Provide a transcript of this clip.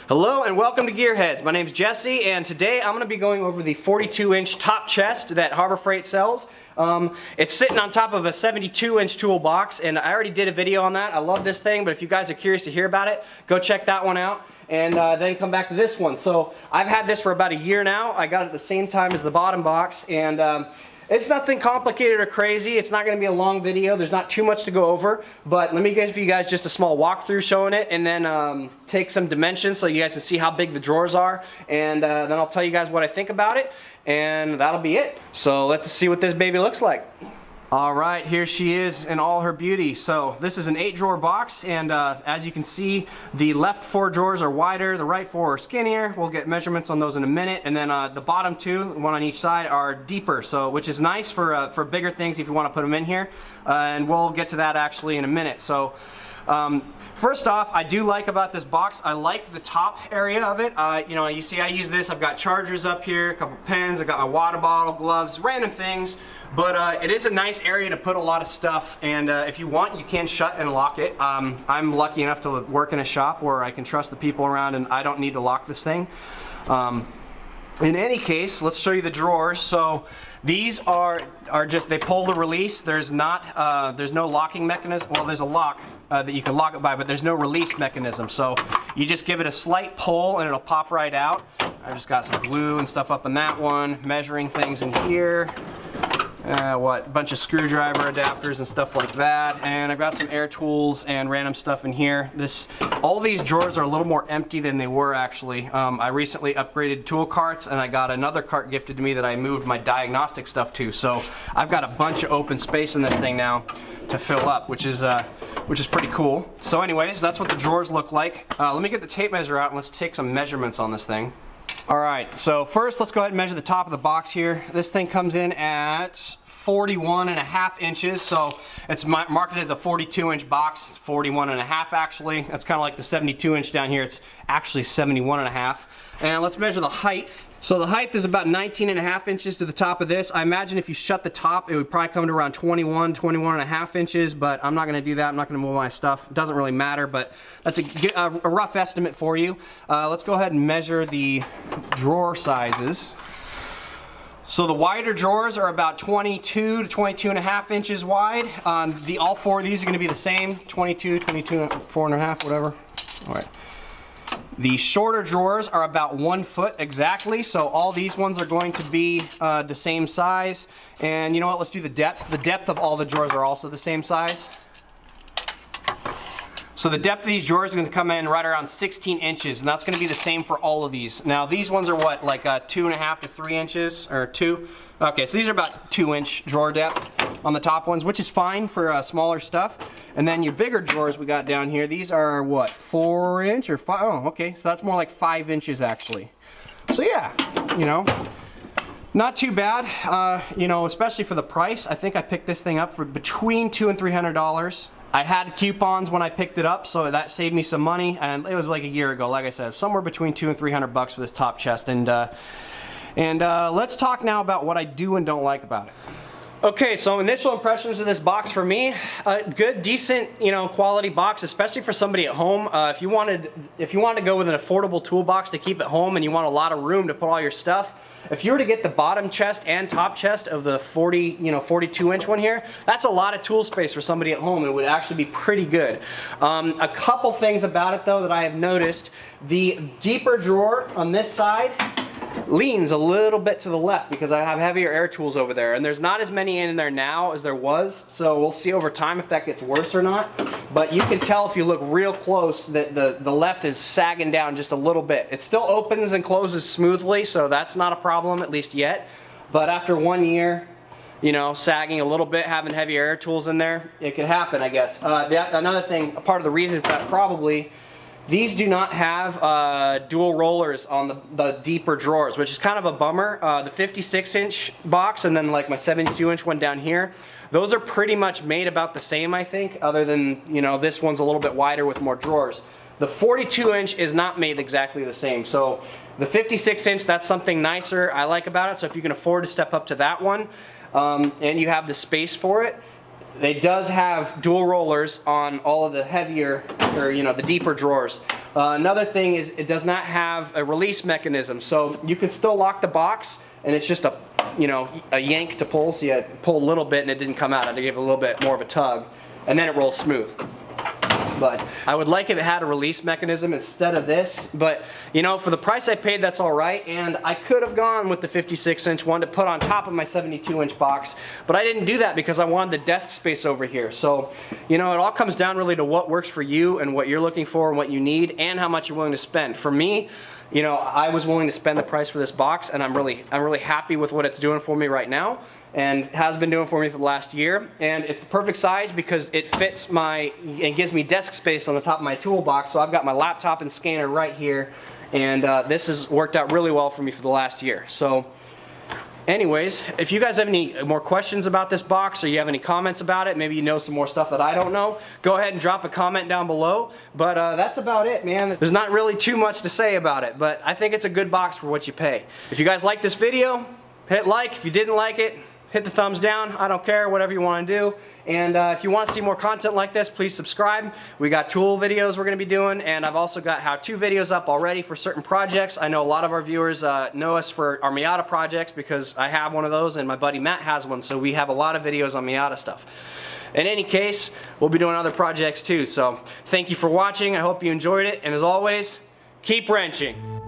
Hello and welcome to GearHeads. My name is Jesse and today I'm going to be going over the 42-inch top chest that Harbor Freight sells. It's sitting on top of a 72-inch toolbox and I already did a video on that. I love this thing, but if you guys are curious to hear about it, go check that one out and then come back to this one. So I've had this for about a year now. I got it at the same time as the bottom box and it's nothing complicated or crazy. It's not going to be a long video. There's not too much to go over, but let me give you guys just a small walkthrough showing it and then take some dimensions so you guys can see how big the drawers are, and then I'll tell you guys what I think about it, and that'll be it. So let's see what this baby looks like. Alright, here she is in all her beauty. So this is an 8-drawer box, and as you can see, the left 4 drawers are wider, the right 4 are skinnier. We'll get measurements on those in a minute, and then the bottom 2, one on each side, are deeper, so which is nice for bigger things if you want to put them in here, and we'll get to that actually in a minute. So first off, I do like about this box, I like the top area of it. You know, you see I use this, I've got chargers up here, a couple pens, I've got my water bottle, gloves, random things, but it is a nice area to put a lot of stuff, and if you want, you can shut and lock it. I'm lucky enough to work in a shop where I can trust the people around and I don't need to lock this thing. In any case, let's show you the drawers. So these are just, they pull to release. There's no locking mechanism. Well, there's a lock that you can lock it by, but there's no release mechanism. So you just give it a slight pull and it'll pop right out. I've just got some glue and stuff up in that one, measuring things in here. A bunch of screwdriver adapters and stuff like that, and I've got some air tools and random stuff in here. All these drawers are a little more empty than they were actually. I recently upgraded tool carts and I got another cart gifted to me that I moved my diagnostic stuff to, so I've got a bunch of open space in this thing now to fill up, which is pretty cool. So anyways, that's what the drawers look like. Let me get the tape measure out and let's take some measurements on this thing. Alright, so first let's go ahead and measure the top of the box here. This thing comes in at 41.5 inches, so it's marketed as a 42-inch box. It's 41.5 actually. That's kind of like the 72-inch down here. It's actually 71.5. And let's measure the height. So the height is about 19.5 inches to the top of this. I imagine if you shut the top, it would probably come to around 21.5 inches, but I'm not going to do that. I'm not going to move my stuff. It doesn't really matter, but that's a rough estimate for you. Let's go ahead and measure the drawer sizes. So the wider drawers are about 22 to 22.5 inches wide. All 4 of these are going to be the same, 22, 4.5, whatever. All right. The shorter drawers are about 1 foot exactly, so all these ones are going to be the same size. And you know what, let's do the depth. The depth of all the drawers are also the same size. So the depth of these drawers is going to come in right around 16 inches, and that's going to be the same for all of these. Now these ones are what, like 2.5 to 3 inches, or 2? Okay, so these are about 2-inch drawer depth on the top ones, which is fine for smaller stuff. And then your bigger drawers we got down here, these are what, 4 inch or 5? Oh, okay, so that's more like 5 inches actually. So yeah, you know, not too bad, you know, especially for the price. I think I picked this thing up for between $200 and $300. I had coupons when I picked it up, so that saved me some money, and it was like a year ago. Like I said, somewhere between $200 and $300 for this top chest. And let's talk now about what I do and don't like about it. Okay, so initial impressions of this box for me, good, decent, you know, quality box, especially for somebody at home. If you wanted to go with an affordable toolbox to keep at home and you want a lot of room to put all your stuff, if you were to get the bottom chest and top chest of the 42-inch one here, that's a lot of tool space for somebody at home. It would actually be pretty good. A couple things about it though that I have noticed: the deeper drawer on this side leans a little bit to the left because I have heavier air tools over there, and there's not as many in there now as there was, so we'll see over time if that gets worse or not. But you can tell if you look real close that the left is sagging down just a little bit. It still opens and closes smoothly, so that's not a problem, at least yet. But after 1 year, you know, sagging a little bit, having heavier air tools in there, it could happen, I guess. Another thing, a part of the reason for that probably, these do not have dual rollers on the deeper drawers, which is kind of a bummer. The 56-inch box and then like my 72-inch one down here, those are pretty much made about the same, I think, other than, you know, this one's a little bit wider with more drawers. The 42-inch is not made exactly the same. So the 56-inch, that's something nicer I like about it. So if you can afford to step up to that one and you have the space for it, it does have dual rollers on all of the heavier, or the deeper drawers. Another thing is it does not have a release mechanism, so you can still lock the box, and it's just a yank to pull. So you pull a little bit and it didn't come out. I had to give it a little bit more of a tug, and then it rolls smooth. But I would like if it had a release mechanism instead of this, but for the price I paid, that's all right. And I could have gone with the 56-inch one to put on top of my 72-inch box, but I didn't do that because I wanted the desk space over here. So it all comes down really to what works for you and what you're looking for and what you need and how much you're willing to spend. For me, I was willing to spend the price for this box, and I'm really happy with what it's doing for me right now, and has been doing for me for the last year. And it's the perfect size because it fits and gives me desk space on the top of my toolbox. So I've got my laptop and scanner right here, and this has worked out really well for me for the last year. So anyways, if you guys have any more questions about this box, or you have any comments about it, maybe you know some more stuff that I don't know, go ahead and drop a comment down below. But that's about it, man. There's not really too much to say about it, but I think it's a good box for what you pay. If you guys like this video, hit like. If you didn't like it, hit the thumbs down. I don't care, whatever you want to do. And if you want to see more content like this, please subscribe. We got tool videos we're going to be doing, and I've also got how-to videos up already for certain projects. I know a lot of our viewers know us for our Miata projects because I have one of those and my buddy Matt has one, so we have a lot of videos on Miata stuff. In any case, we'll be doing other projects too, so thank you for watching. I hope you enjoyed it, and as always, keep wrenching.